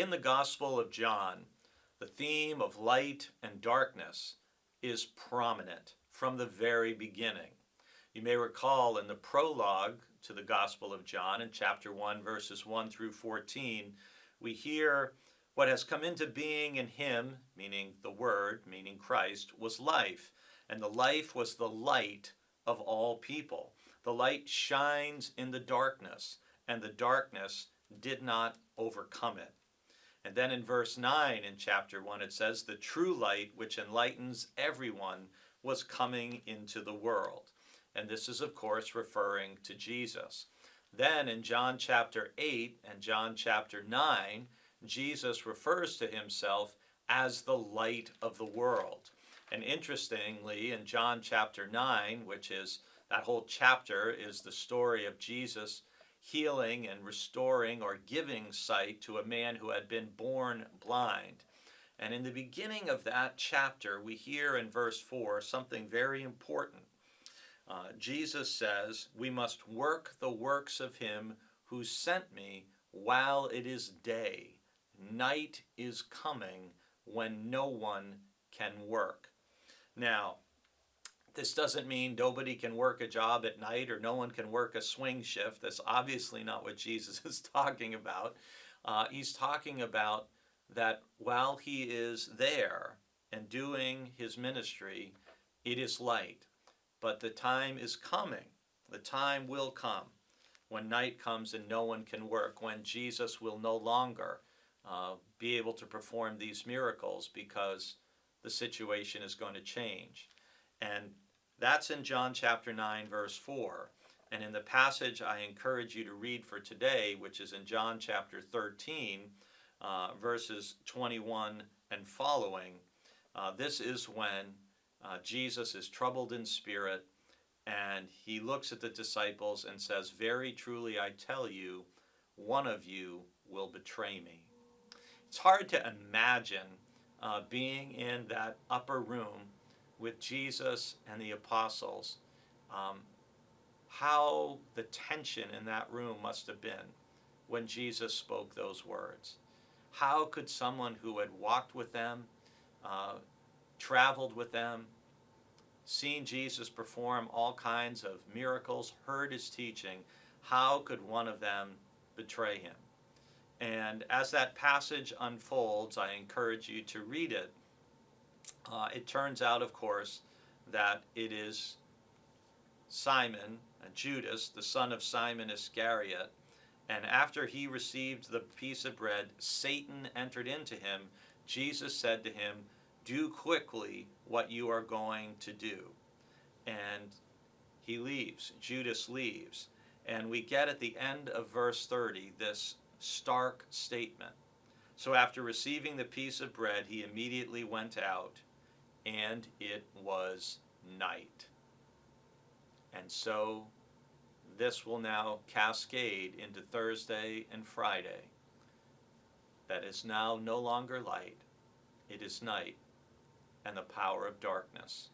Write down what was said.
In the Gospel of John, the theme of light and darkness is prominent from the very beginning. You may recall in the prologue to the Gospel of John, in chapter 1, verses 1 through 14, we hear what has come into being in him, meaning the Word, meaning Christ, was life. And the life was the light of all people. The light shines in the darkness, and the darkness did not overcome it. And then in verse 9 in chapter 1, it says, the true light which enlightens everyone was coming into the world. And this is, of course, referring to Jesus. Then in John chapter 8 and John chapter 9, Jesus refers to himself as the light of the world. And interestingly, in John chapter 9, which is that whole chapter is the story of Jesus healing and restoring or giving sight to a man who had been born blind. And in the beginning of that chapter, we hear in verse 4 something very important. Jesus says, we must work the works of him who sent me while it is day. Night is coming when no one can work. Now, this doesn't mean nobody can work a job at night or no one can work a swing shift. That's obviously not what Jesus is talking about. He's talking about that while he is there and doing his ministry, it is light. But the time is coming. The time will come when night comes and no one can work, when Jesus will no longer be able to perform these miracles because the situation is going to change. And that's in John chapter 9, verse 4. And in the passage I encourage you to read for today, which is in John chapter 13, verses 21 and following, this is when Jesus is troubled in spirit, and he looks at the disciples and says, very truly I tell you, one of you will betray me. It's hard to imagine being in that upper room with Jesus and the apostles, how the tension in that room must have been when Jesus spoke those words. How could someone who had walked with them, traveled with them, seen Jesus perform all kinds of miracles, heard his teaching, how could one of them betray him? And as that passage unfolds, I encourage you to read it. It turns out, of course, that it is Simon, Judas, the son of Simon Iscariot. And after he received the piece of bread, Satan entered into him. Jesus said to him, do quickly what you are going to do. And he leaves. Judas leaves. And we get at the end of verse 30 this stark statement. So after receiving the piece of bread, he immediately went out, and it was night. And so this will now cascade into Thursday and Friday. That is now no longer light. It is night and the power of darkness.